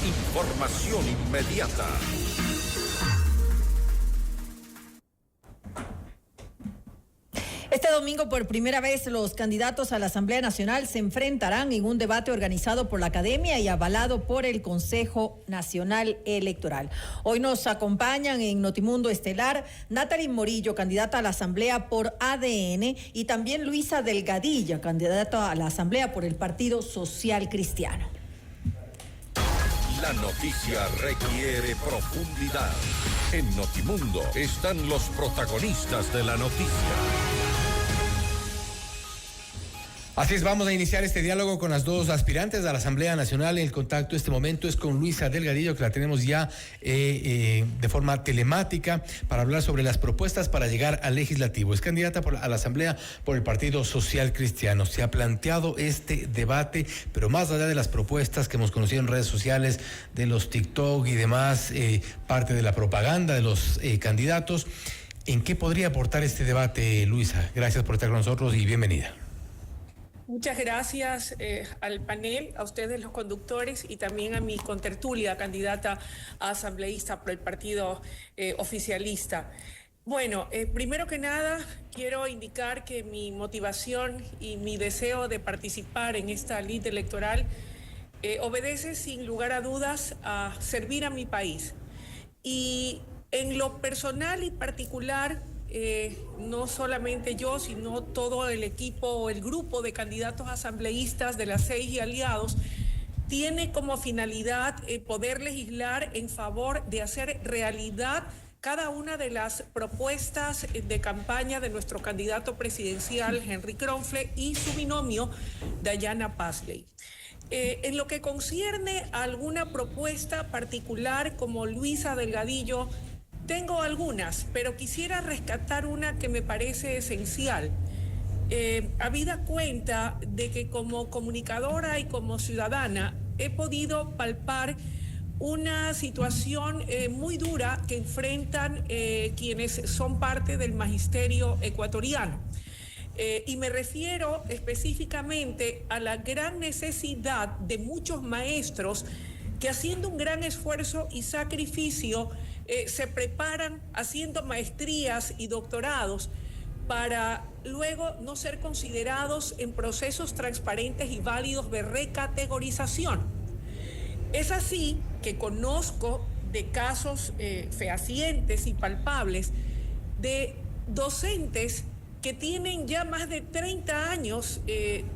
Información inmediata. Este domingo, por primera vez, los candidatos a la Asamblea Nacional se enfrentarán en un debate organizado por la Academia y avalado por el Consejo Nacional Electoral. Hoy nos acompañan en Notimundo Estelar Natalie Morillo, candidata a la Asamblea por ADN, y también Luisa Delgadillo, candidata a la Asamblea por el Partido Social Cristiano. La noticia requiere profundidad. En Notimundo están los protagonistas de la noticia. Así es, vamos a iniciar este diálogo con las dos aspirantes a la Asamblea Nacional. El contacto en este momento es con Luisa Delgadillo, que la tenemos ya de forma telemática para hablar sobre las propuestas para llegar al legislativo. Es candidata a la Asamblea por el Partido Social Cristiano. Se ha planteado este debate, pero más allá de las propuestas que hemos conocido en redes sociales, de los TikTok y demás, parte de la propaganda de los candidatos, ¿en qué podría aportar este debate, Luisa? Gracias por estar con nosotros y bienvenida. Muchas gracias al panel, a ustedes los conductores y también a mi contertulia, candidata a asambleísta por el partido oficialista. Bueno, primero que nada quiero indicar que mi motivación y mi deseo de participar en esta lid electoral obedece sin lugar a dudas a servir a mi país. Y en lo personal y particular, no solamente yo, sino todo el equipo o el grupo de candidatos asambleístas de las 6 y aliados, tiene como finalidad poder legislar en favor de hacer realidad cada una de las propuestas de campaña de nuestro candidato presidencial, Henry Kronfle, y su binomio, Dayana Pazley. En lo que concierne a alguna propuesta particular como Luisa Delgadillo, tengo algunas, pero quisiera rescatar una que me parece esencial. Habida cuenta de que como comunicadora y como ciudadana he podido palpar una situación muy dura que enfrentan quienes son parte del magisterio ecuatoriano. Y me refiero específicamente a la gran necesidad de muchos maestros que, haciendo un gran esfuerzo y sacrificio, se preparan haciendo maestrías y doctorados para luego no ser considerados en procesos transparentes y válidos de recategorización. Es así que conozco de casos fehacientes y palpables de docentes que tienen ya más de 30 años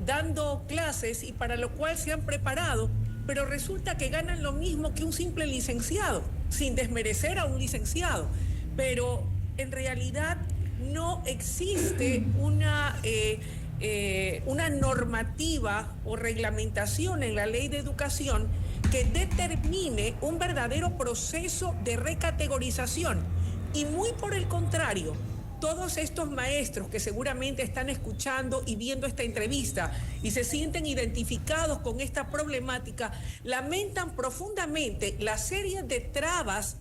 dando clases y para lo cual se han preparado, pero resulta que ganan lo mismo que un simple licenciado, sin desmerecer a un licenciado. Pero en realidad no existe una normativa o reglamentación en la ley de educación que determine un verdadero proceso de recategorización. Y muy por el contrario, todos estos maestros que seguramente están escuchando y viendo esta entrevista y se sienten identificados con esta problemática, lamentan profundamente la serie de trabas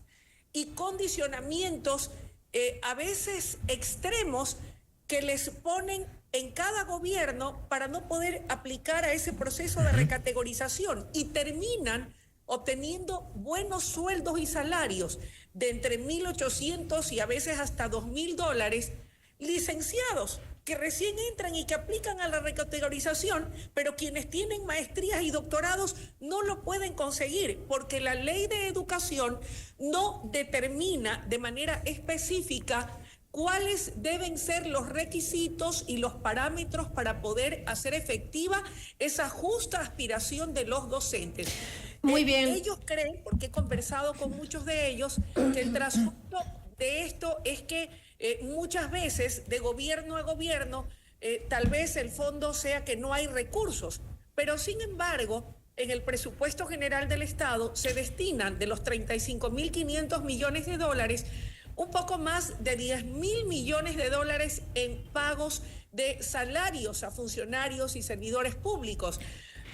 y condicionamientos a veces extremos que les ponen en cada gobierno para no poder aplicar a ese proceso de recategorización, y terminan obteniendo buenos sueldos y salarios de entre 1.800 y a veces hasta $2.000, licenciados que recién entran y que aplican a la recategorización, pero quienes tienen maestrías y doctorados no lo pueden conseguir porque la ley de educación no determina de manera específica cuáles deben ser los requisitos y los parámetros para poder hacer efectiva esa justa aspiración de los docentes. Muy bien. Ellos creen, porque he conversado con muchos de ellos, que el trasfondo de esto es que muchas veces de gobierno a gobierno tal vez el fondo sea que no hay recursos, pero sin embargo en el presupuesto general del Estado se destinan de los 35.500 millones de dólares un poco más de 10.000 millones de dólares en pagos de salarios a funcionarios y servidores públicos.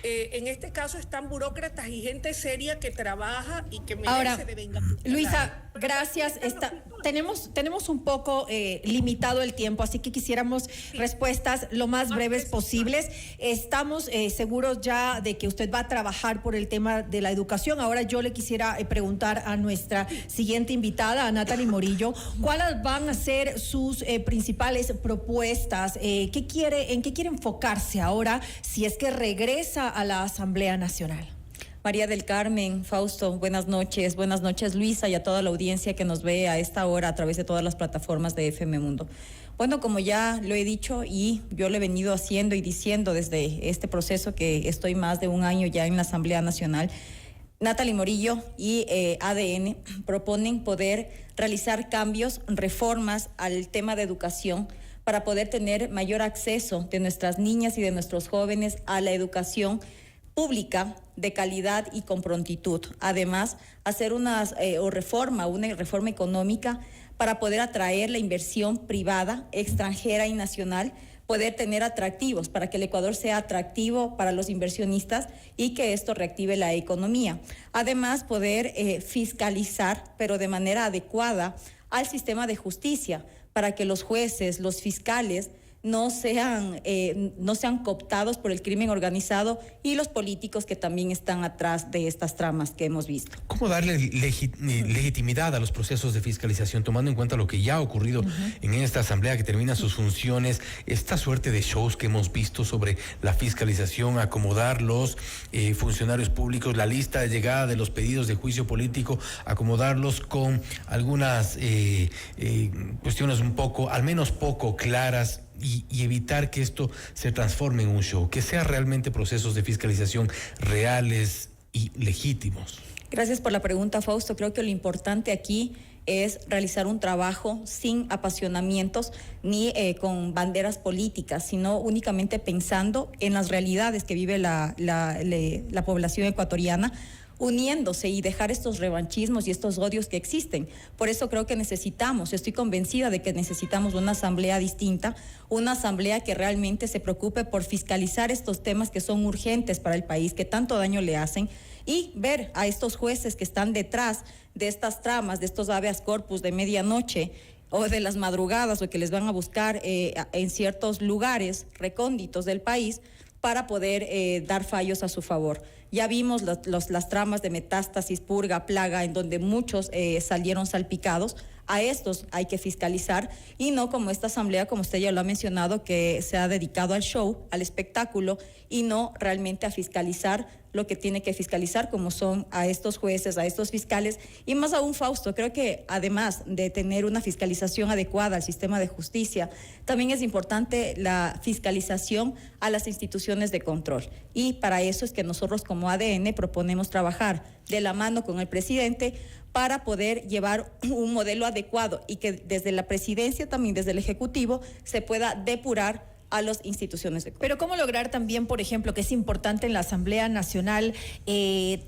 En este caso están burócratas y gente seria que trabaja y que merece de venganza. Luisa, gracias. Tenemos un poco limitado el tiempo, así que quisiéramos respuestas lo más breves posibles. Estamos seguros ya de que usted va a trabajar por el tema de la educación. Ahora yo le quisiera preguntar a nuestra siguiente invitada, a Natalie Morillo, ¿cuáles van a ser sus principales propuestas? ¿En qué quiere enfocarse ahora si es que regresa a la Asamblea Nacional? María del Carmen, Fausto, buenas noches Luisa y a toda la audiencia que nos ve a esta hora a través de todas las plataformas de FM Mundo. Bueno, como ya lo he dicho y yo lo he venido haciendo y diciendo desde este proceso que estoy más de un año ya en la Asamblea Nacional, Natalie Morillo y ADN proponen poder realizar cambios, reformas al tema de educación para poder tener mayor acceso de nuestras niñas y de nuestros jóvenes a la educación pública de calidad y con prontitud. Además, hacer una reforma económica para poder atraer la inversión privada, extranjera y nacional, poder tener atractivos para que el Ecuador sea atractivo para los inversionistas y que esto reactive la economía. Además, poder fiscalizar, pero de manera adecuada, al sistema de justicia para que los jueces, los fiscales, no sean cooptados por el crimen organizado y los políticos que también están atrás de estas tramas que hemos visto. ¿Cómo darle legitimidad a los procesos de fiscalización, tomando en cuenta lo que ya ha ocurrido en esta asamblea que termina sus funciones, esta suerte de shows que hemos visto sobre la fiscalización, acomodar los funcionarios públicos, la lista de llegada de los pedidos de juicio político, acomodarlos con algunas cuestiones un poco, al menos poco claras, y evitar que esto se transforme en un show, que sean realmente procesos de fiscalización reales y legítimos? Gracias por la pregunta, Fausto. Creo que lo importante aquí es realizar un trabajo sin apasionamientos ni con banderas políticas, sino únicamente pensando en las realidades que vive la población ecuatoriana, uniéndose y dejar estos revanchismos y estos odios que existen. Por eso creo que estoy convencida de que necesitamos una asamblea distinta, una asamblea que realmente se preocupe por fiscalizar estos temas que son urgentes para el país, que tanto daño le hacen, y ver a estos jueces que están detrás de estas tramas, de estos habeas corpus de medianoche o de las madrugadas, o que les van a buscar en ciertos lugares recónditos del país para poder dar fallos a su favor. Ya vimos las tramas de Metástasis, Purga, Plaga, en donde muchos salieron salpicados. A estos hay que fiscalizar y no como esta asamblea, como usted ya lo ha mencionado, que se ha dedicado al show, al espectáculo y no realmente a fiscalizar lo que tiene que fiscalizar, como son a estos jueces, a estos fiscales. Y más aún, Fausto, creo que además de tener una fiscalización adecuada al sistema de justicia, también es importante la fiscalización a las instituciones de control. Y para eso es que nosotros como ADN proponemos trabajar de la mano con el presidente para poder llevar un modelo adecuado y que desde la presidencia, también desde el Ejecutivo, se pueda depurar a las instituciones de control. Pero ¿cómo lograr también, por ejemplo, que es importante en la Asamblea Nacional,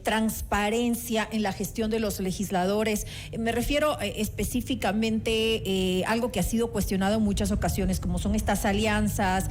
transparencia en la gestión de los legisladores? Me refiero específicamente algo que ha sido cuestionado en muchas ocasiones, como son estas alianzas,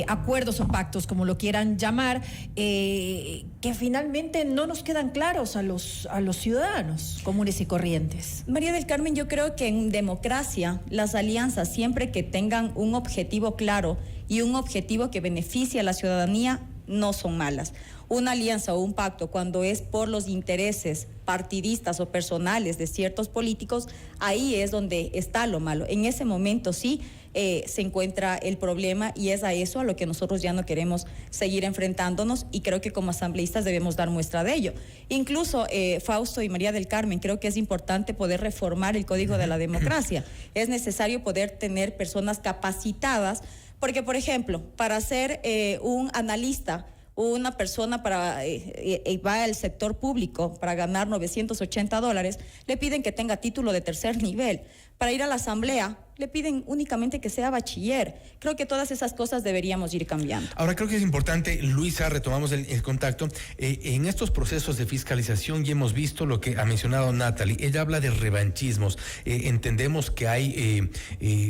acuerdos o pactos, como lo quieran llamar, que finalmente no nos quedan claros a los ciudadanos comunes y corrientes. María del Carmen, yo creo que en democracia las alianzas, siempre que tengan un objetivo claro y un objetivo que beneficie a la ciudadanía, no son malas. Una alianza o un pacto, cuando es por los intereses partidistas o personales de ciertos políticos, ahí es donde está lo malo. En ese momento sí se encuentra el problema, y es a eso a lo que nosotros ya no queremos seguir enfrentándonos, y creo que como asambleístas debemos dar muestra de ello. Incluso, Fausto y María del Carmen, creo que es importante poder reformar el Código de la Democracia. Es necesario poder tener personas capacitadas, porque, por ejemplo, para ser un analista, una persona va al sector público para ganar $980, le piden que tenga título de tercer nivel. Para ir a la asamblea, le piden únicamente que sea bachiller. Creo que todas esas cosas deberíamos ir cambiando. Ahora, creo que es importante, Luisa, retomamos el contacto. En estos procesos de fiscalización ya hemos visto lo que ha mencionado Natalie. Ella habla de revanchismos. Entendemos que hay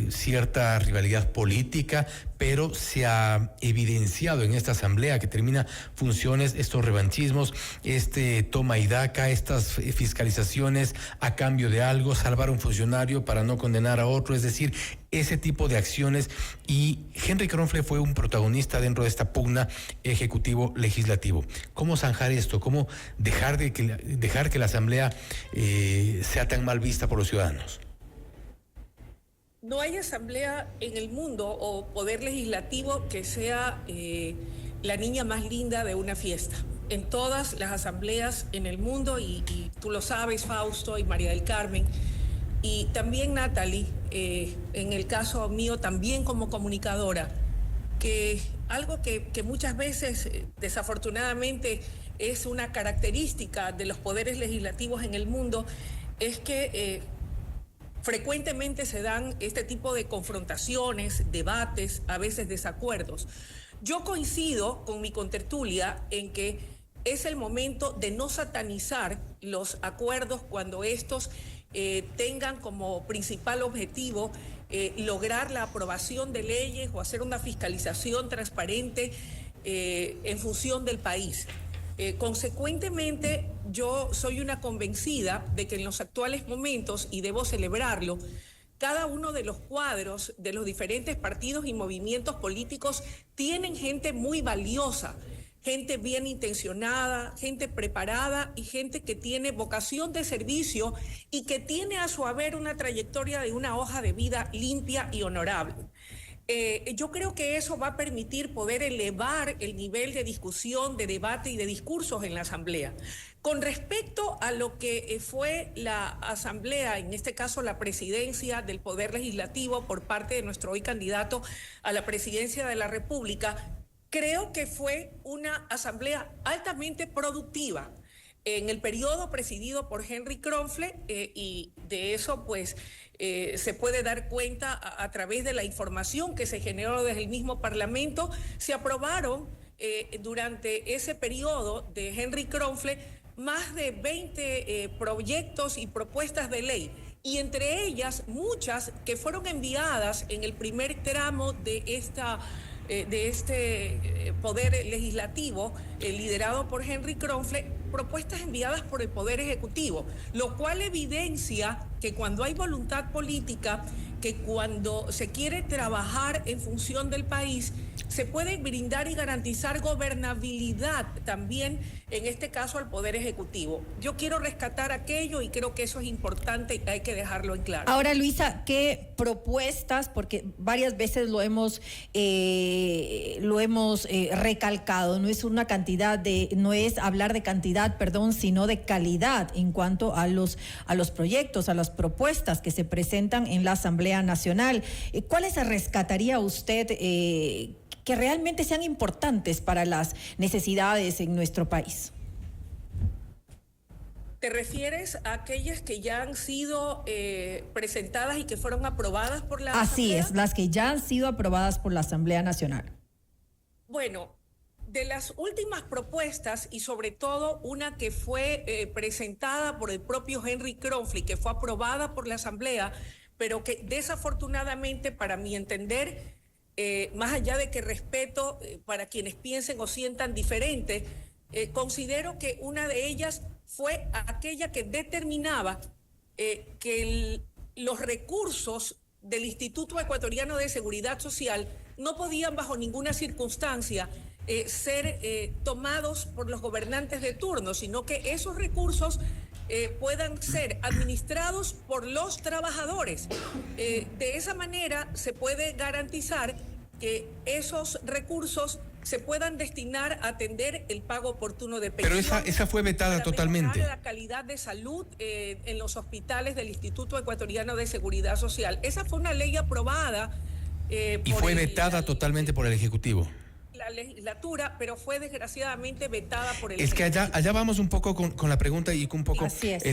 cierta rivalidad política, pero se ha evidenciado en esta asamblea que termina funciones estos revanchismos, toma y daca, estas fiscalizaciones a cambio de algo, salvar a un funcionario para no condenar a otro, es decir, ese tipo de acciones. Y Henry Kronfle fue un protagonista dentro de esta pugna ejecutivo-legislativo. ¿Cómo zanjar esto? ¿Cómo dejar que la asamblea sea tan mal vista por los ciudadanos? No hay asamblea en el mundo o poder legislativo que sea la niña más linda de una fiesta. En todas las asambleas en el mundo, y tú lo sabes, Fausto y María del Carmen, y también Natalie, en el caso mío también como comunicadora, que algo que muchas veces desafortunadamente es una característica de los poderes legislativos en el mundo, es que frecuentemente se dan este tipo de confrontaciones, debates, a veces desacuerdos. Yo coincido con mi contertulia en que es el momento de no satanizar los acuerdos cuando estos tengan como principal objetivo lograr la aprobación de leyes o hacer una fiscalización transparente en función del país. Consecuentemente, yo soy una convencida de que en los actuales momentos, y debo celebrarlo, cada uno de los cuadros de los diferentes partidos y movimientos políticos tienen gente muy valiosa, gente bien intencionada, gente preparada y gente que tiene vocación de servicio y que tiene a su haber una trayectoria de una hoja de vida limpia y honorable. Yo creo que eso va a permitir poder elevar el nivel de discusión, de debate y de discursos en la Asamblea. Con respecto a lo que fue la Asamblea, en este caso la presidencia del Poder Legislativo por parte de nuestro hoy candidato a la presidencia de la República, creo que fue una Asamblea altamente productiva. En el periodo presidido por Henry Kronfle, y de eso pues se puede dar cuenta a través de la información que se generó desde el mismo Parlamento, se aprobaron durante ese periodo de Henry Kronfle más de 20 proyectos y propuestas de ley, y entre ellas muchas que fueron enviadas en el primer tramo de este poder legislativo liderado por Henry Kronfle, propuestas enviadas por el Poder Ejecutivo, lo cual evidencia que cuando hay voluntad política, que cuando se quiere trabajar en función del país, se puede brindar y garantizar gobernabilidad también, en este caso, al Poder Ejecutivo. Yo quiero rescatar aquello y creo que eso es importante y hay que dejarlo en claro. Ahora, Luisa, ¿qué propuestas? Porque varias veces lo hemos recalcado, no es una cantidad no es hablar de cantidad, sino de calidad en cuanto a los proyectos, a las propuestas que se presentan en la Asamblea Nacional. ¿Cuáles rescataría usted que realmente sean importantes para las necesidades en nuestro país? ¿Te refieres a aquellas que ya han sido presentadas y que fueron aprobadas por la Asamblea? Así es, las que ya han sido aprobadas por la Asamblea Nacional. Bueno, de las últimas propuestas, y sobre todo una que fue presentada por el propio Henry Kronfle, que fue aprobada por la Asamblea, pero que desafortunadamente, para mi entender, más allá de que respeto para quienes piensen o sientan diferente, considero que una de ellas fue aquella que determinaba que los recursos del Instituto Ecuatoriano de Seguridad Social no podían bajo ninguna circunstancia ser tomados por los gobernantes de turno, sino que esos recursos puedan ser administrados por los trabajadores. De esa manera se puede garantizar que esos recursos se puedan destinar a atender el pago oportuno de pensiones. Pero esa fue vetada totalmente. La calidad de salud en los hospitales del Instituto Ecuatoriano de Seguridad Social. Esa fue una ley aprobada. Y fue vetada totalmente por el Ejecutivo. la legislatura, pero fue desgraciadamente vetada por el... Es que allá vamos un poco con la pregunta y con un poco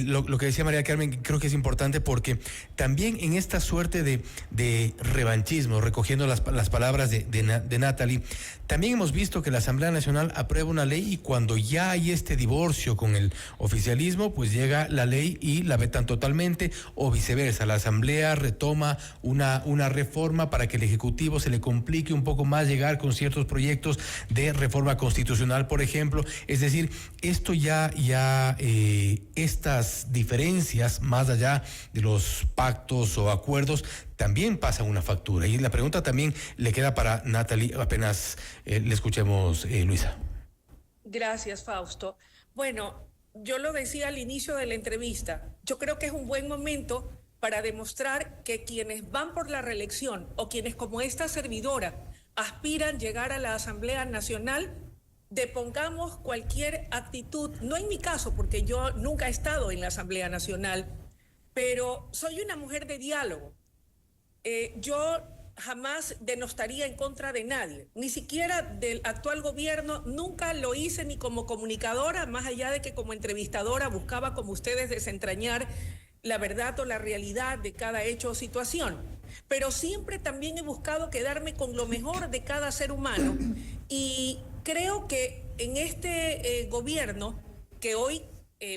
lo que decía María Carmen, creo que es importante porque también en esta suerte de revanchismo, recogiendo las palabras de Natalie, también hemos visto que la Asamblea Nacional aprueba una ley y cuando ya hay este divorcio con el oficialismo, pues llega la ley y la vetan totalmente, o viceversa, la Asamblea retoma una reforma para que el Ejecutivo se le complique un poco más llegar con ciertos proyectos de reforma constitucional, por ejemplo. Es decir, esto estas diferencias, más allá de los pactos o acuerdos, también pasan una factura. Y la pregunta también le queda para Natalie, apenas le escuchemos, Luisa. Gracias, Fausto. Bueno, yo lo decía al inicio de la entrevista, yo creo que es un buen momento para demostrar que quienes van por la reelección o quienes como esta servidora aspiran llegar a la Asamblea Nacional, depongamos cualquier actitud, no en mi caso, porque yo nunca he estado en la Asamblea Nacional, pero soy una mujer de diálogo. Yo jamás denostaría en contra de nadie, ni siquiera del actual gobierno, nunca lo hice ni como comunicadora, más allá de que como entrevistadora buscaba como ustedes desentrañar la verdad o la realidad de cada hecho o situación. Pero siempre también he buscado quedarme con lo mejor de cada ser humano y creo que en este gobierno que hoy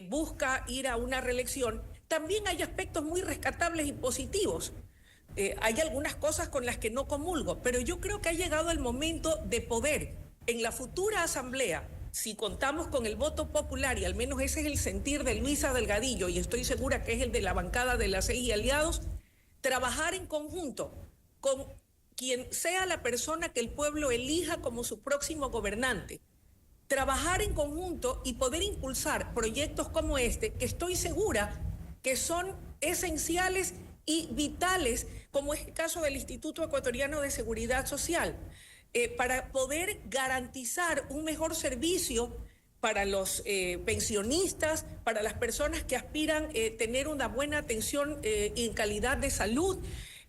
busca ir a una reelección, también hay aspectos muy rescatables y positivos. Hay algunas cosas con las que no comulgo, pero yo creo que ha llegado el momento de poder en la futura asamblea, si contamos con el voto popular, y al menos ese es el sentir de Luisa Delgadillo, y estoy segura que es el de la bancada de la CI y aliados, trabajar en conjunto con quien sea la persona que el pueblo elija como su próximo gobernante. Trabajar en conjunto y poder impulsar proyectos como este, que estoy segura que son esenciales y vitales, como es el caso del Instituto Ecuatoriano de Seguridad Social, para poder garantizar un mejor servicio para los pensionistas, para las personas que aspiran tener una buena atención en calidad de salud,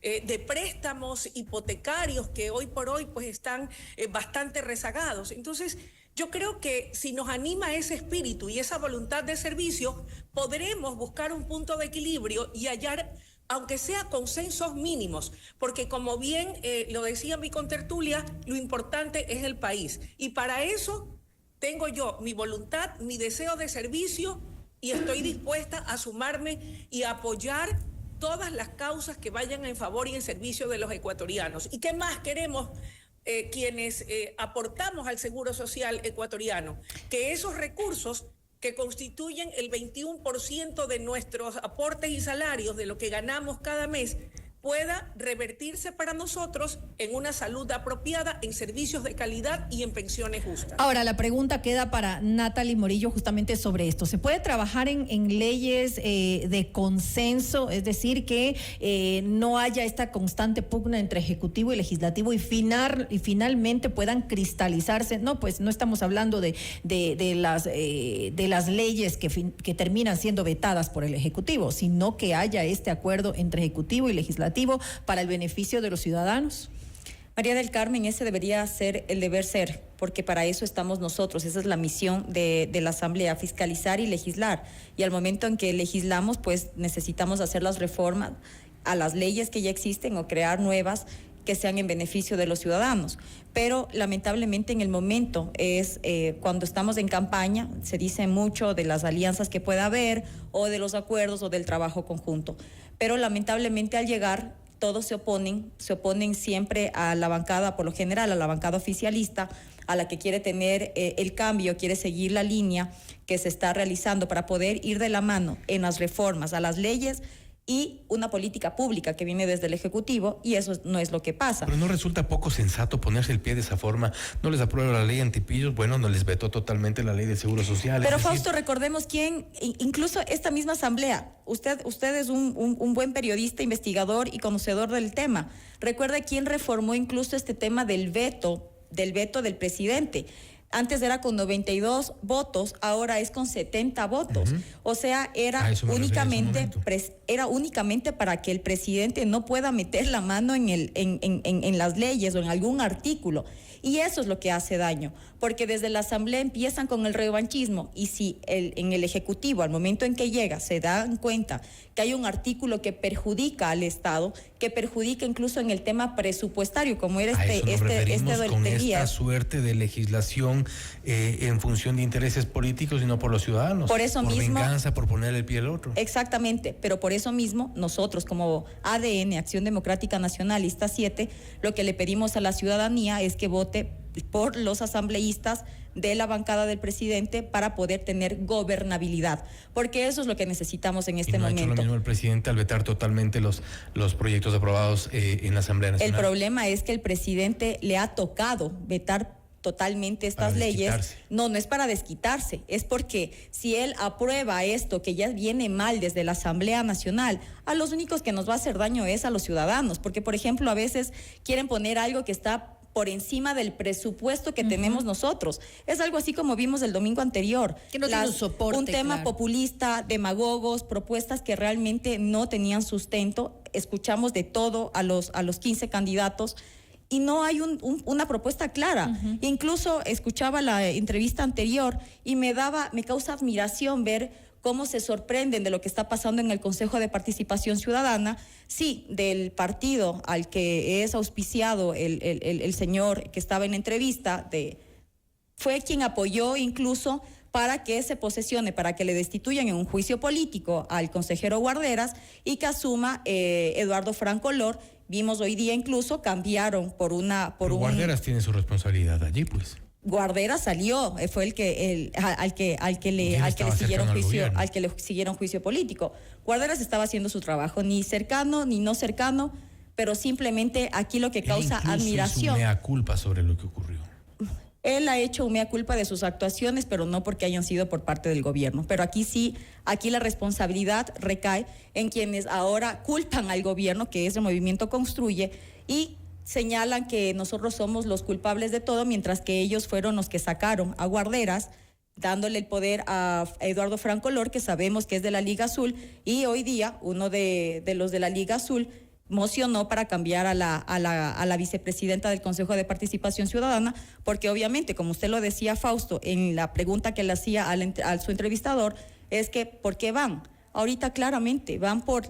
de préstamos hipotecarios que hoy por hoy pues están bastante rezagados. Entonces, yo creo que si nos anima ese espíritu y esa voluntad de servicio, podremos buscar un punto de equilibrio y hallar, aunque sea consensos mínimos, porque como bien lo decía mi contertulia, lo importante es el país. Y para eso tengo yo mi voluntad, mi deseo de servicio y estoy dispuesta a sumarme y a apoyar todas las causas que vayan en favor y en servicio de los ecuatorianos. ¿Y qué más queremos quienes aportamos al Seguro Social ecuatoriano? Que esos recursos que constituyen el 21% de nuestros aportes y salarios de lo que ganamos cada mes, pueda revertirse para nosotros en una salud apropiada, en servicios de calidad y en pensiones justas. Ahora, la pregunta queda para Natalie Morillo justamente sobre esto. ¿Se puede trabajar en leyes de consenso? Es decir, que no haya esta constante pugna entre Ejecutivo y Legislativo y finalmente puedan cristalizarse. No, pues no estamos hablando de las leyes que terminan siendo vetadas por el Ejecutivo, sino que haya este acuerdo entre Ejecutivo y Legislativo para el beneficio de los ciudadanos. María del Carmen, ese debería ser el deber ser, porque para eso estamos nosotros, esa es la misión de la Asamblea, fiscalizar y legislar. Y al momento en que legislamos, pues necesitamos hacer las reformas a las leyes que ya existen o crear nuevas que sean en beneficio de los ciudadanos. Pero lamentablemente en el momento es cuando estamos en campaña, se dice mucho de las alianzas que pueda haber o de los acuerdos o del trabajo conjunto. Pero lamentablemente al llegar todos se oponen siempre a la bancada, por lo general a la bancada oficialista, a la que quiere tener el cambio, quiere seguir la línea que se está realizando para poder ir de la mano en las reformas a las leyes y una política pública que viene desde el Ejecutivo, y eso no es lo que pasa. Pero ¿no resulta poco sensato ponerse el pie de esa forma? ¿No les aprueba la ley antipillos? Bueno, no les vetó totalmente la ley del Seguro Social. Pero Fausto, recordemos quién, incluso esta misma asamblea, usted es un buen periodista, investigador y conocedor del tema. Recuerda quién reformó incluso este tema del veto del presidente. Antes era con 92 votos, ahora es con 70 votos. O sea, era únicamente era únicamente para que el presidente no pueda meter la mano en las leyes o en algún artículo. Y eso es lo que hace daño, porque desde la Asamblea empiezan con el revanchismo y si en el Ejecutivo, al momento en que llega, se dan cuenta que hay un artículo que perjudica al Estado, que perjudica incluso en el tema presupuestario, como era con esta suerte de legislación en función de intereses políticos y no por los ciudadanos. Por eso mismo, venganza, por poner el pie al otro. Exactamente, pero por eso mismo nosotros como ADN, Acción Democrática Nacional, lista 7, lo que le pedimos a la ciudadanía es que vote por los asambleístas de la bancada del presidente para poder tener gobernabilidad, porque eso es lo que necesitamos en este momento. ¿No ha hecho lo mismo el presidente al vetar totalmente los proyectos aprobados en la Asamblea Nacional? El problema es que el presidente le ha tocado vetar totalmente estas leyes. No es para desquitarse, es porque si él aprueba esto que ya viene mal desde la Asamblea Nacional, a los únicos que nos va a hacer daño es a los ciudadanos, porque por ejemplo a veces quieren poner algo que está por encima del presupuesto que tenemos nosotros. Es algo así como vimos el domingo anterior. Que no tiene un soporte, un tema populista, demagogos, propuestas que realmente no tenían sustento. Escuchamos de todo a los 15 candidatos y no hay una propuesta clara. Incluso escuchaba la entrevista anterior y me causa admiración ver cómo se sorprenden de lo que está pasando en el Consejo de Participación Ciudadana, sí, del partido al que es auspiciado el señor que estaba en entrevista, fue quien apoyó incluso para que se posesione, para que le destituyan en un juicio político al consejero Guarderas y que asuma Eduardo Franco Lor. Vimos hoy día incluso cambiaron Pero Guarderas tiene su responsabilidad allí, pues. Guarderas salió, fue al que le siguieron juicio político. Guarderas estaba haciendo su trabajo, ni cercano ni no cercano, pero simplemente aquí lo que causa admiración. Hizo un mea culpa sobre lo que ocurrió. Él ha hecho un mea culpa de sus actuaciones, pero no porque hayan sido por parte del gobierno. Pero aquí sí, aquí la responsabilidad recae en quienes ahora culpan al gobierno, que es el Movimiento Construye, y señalan que nosotros somos los culpables de todo, mientras que ellos fueron los que sacaron a Guarderas, dándole el poder a Eduardo Franco Lor, que sabemos que es de la Liga Azul, y hoy día uno de los de la Liga Azul mocionó para cambiar a la vicepresidenta del Consejo de Participación Ciudadana, porque obviamente, como usted lo decía, Fausto, en la pregunta que le hacía a su entrevistador, es que ¿por qué van? Ahorita claramente van por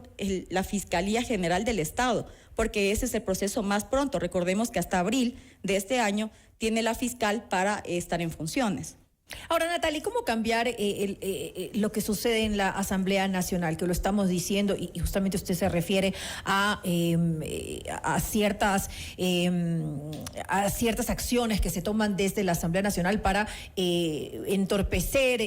la Fiscalía General del Estado, porque ese es el proceso más pronto. Recordemos que hasta abril de este año tiene la fiscal para estar en funciones. Ahora, Natalie, ¿cómo cambiar lo que sucede en la Asamblea Nacional? Que lo estamos diciendo y justamente usted se refiere a ciertas acciones que se toman desde la Asamblea Nacional para entorpecer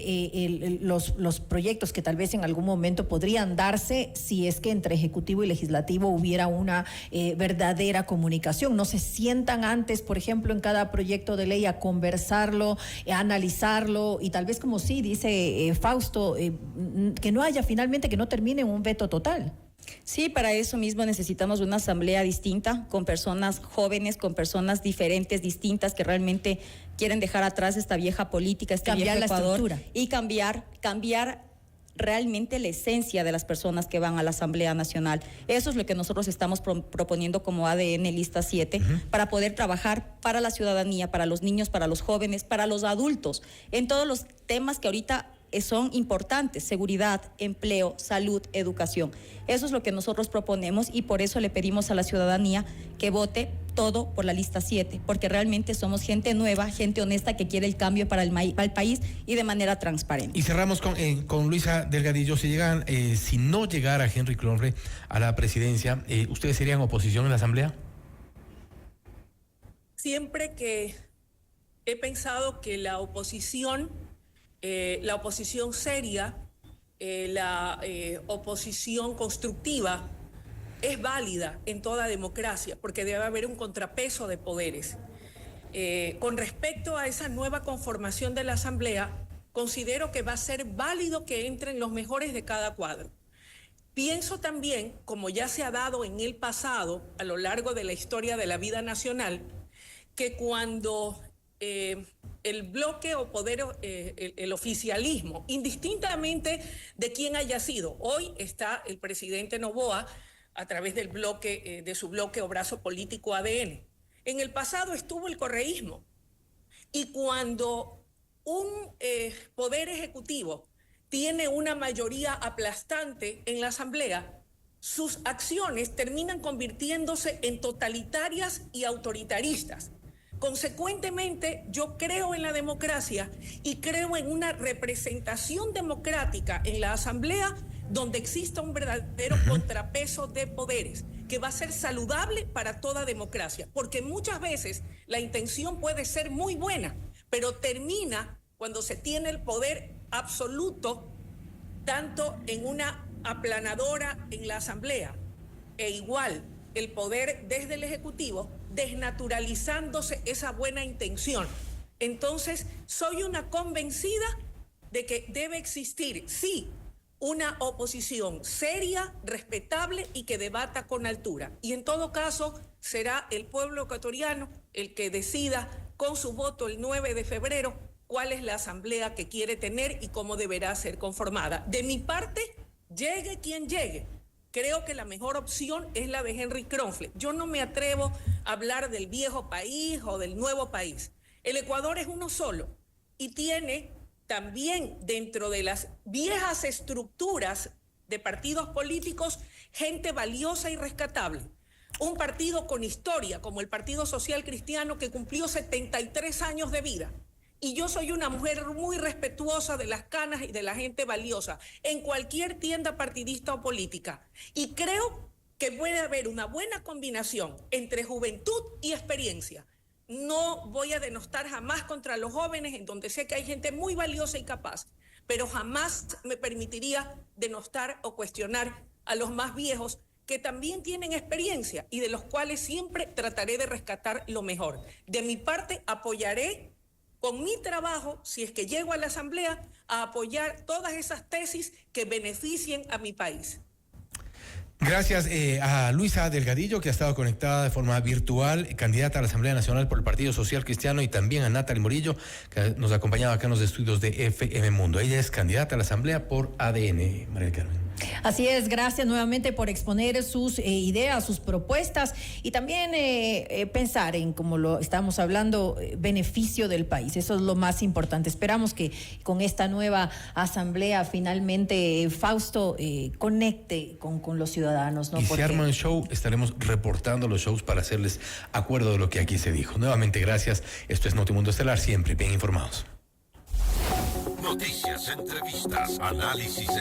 los proyectos que tal vez en algún momento podrían darse si es que entre Ejecutivo y Legislativo hubiera una verdadera comunicación. No se sientan antes, por ejemplo, en cada proyecto de ley a conversarlo, a analizarlo y tal vez, como sí dice Fausto, que no haya finalmente, que no termine en un veto total. Sí, para eso mismo necesitamos una asamblea distinta, con personas jóvenes, con personas diferentes, distintas, que realmente quieren dejar atrás esta vieja política, cambiar viejo Ecuador, estructura y cambiar realmente la esencia de las personas que van a la Asamblea Nacional. Eso es lo que nosotros estamos proponiendo como ADN Lista 7, para poder trabajar para la ciudadanía, para los niños, para los jóvenes, para los adultos, en todos los temas que ahorita son importantes: seguridad, empleo, salud, educación. Eso es lo que nosotros proponemos y por eso le pedimos a la ciudadanía que vote todo por la Lista 7, porque realmente somos gente nueva, gente honesta que quiere el cambio para el país y de manera transparente. Y cerramos con Luisa Delgadillo. Si no llegara Henry Cronre a la presidencia, ¿ustedes serían oposición en la Asamblea? Siempre que he pensado que la oposición seria, la oposición constructiva es válida en toda democracia, porque debe haber un contrapeso de poderes. Con respecto a esa nueva conformación de la Asamblea, considero que va a ser válido que entren los mejores de cada cuadro. Pienso también, como ya se ha dado en el pasado, a lo largo de la historia de la vida nacional, que cuando el bloque o poder, el oficialismo, indistintamente de quién haya sido. Hoy está el presidente Noboa a través del bloque, de su bloque o brazo político ADN. En el pasado estuvo el correísmo. Y cuando un poder ejecutivo tiene una mayoría aplastante en la Asamblea, sus acciones terminan convirtiéndose en totalitarias y autoritaristas. Consecuentemente, yo creo en la democracia y creo en una representación democrática en la Asamblea donde exista un verdadero contrapeso de poderes, que va a ser saludable para toda democracia, porque muchas veces la intención puede ser muy buena, pero termina cuando se tiene el poder absoluto, tanto en una aplanadora en la Asamblea, e igual el poder desde el Ejecutivo, desnaturalizándose esa buena intención. Entonces, soy una convencida de que debe existir, sí, una oposición seria, respetable y que debata con altura. Y en todo caso, será el pueblo ecuatoriano el que decida con su voto el 9 de febrero cuál es la asamblea que quiere tener y cómo deberá ser conformada. De mi parte, llegue quien llegue, creo que la mejor opción es la de Henry Kronfle. Yo no me atrevo a hablar del viejo país o del nuevo país. El Ecuador es uno solo y tiene también dentro de las viejas estructuras de partidos políticos gente valiosa y rescatable. Un partido con historia como el Partido Social Cristiano que cumplió 73 años de vida. Y yo soy una mujer muy respetuosa de las canas y de la gente valiosa en cualquier tienda partidista o política. Y creo que puede haber una buena combinación entre juventud y experiencia. No voy a denostar jamás contra los jóvenes, en donde sé que hay gente muy valiosa y capaz, pero jamás me permitiría denostar o cuestionar a los más viejos que también tienen experiencia y de los cuales siempre trataré de rescatar lo mejor. De mi parte, apoyaré con mi trabajo, si es que llego a la Asamblea, a apoyar todas esas tesis que beneficien a mi país. Gracias a Luisa Delgadillo, que ha estado conectada de forma virtual, candidata a la Asamblea Nacional por el Partido Social Cristiano, y también a Natalie Morillo, que nos acompañaba acá en los estudios de FM Mundo. Ella es candidata a la Asamblea por ADN, María del Carmen. Así es, gracias nuevamente por exponer sus ideas, sus propuestas y también pensar en, como lo estamos hablando, beneficio del país. Eso es lo más importante. Esperamos que con esta nueva asamblea finalmente Fausto conecte con los ciudadanos, ¿no? Y si arma un show, estaremos reportando los shows para hacerles acuerdo de lo que aquí se dijo. Nuevamente, gracias. Esto es Notimundo Estelar, siempre bien informados. Noticias, entrevistas, análisis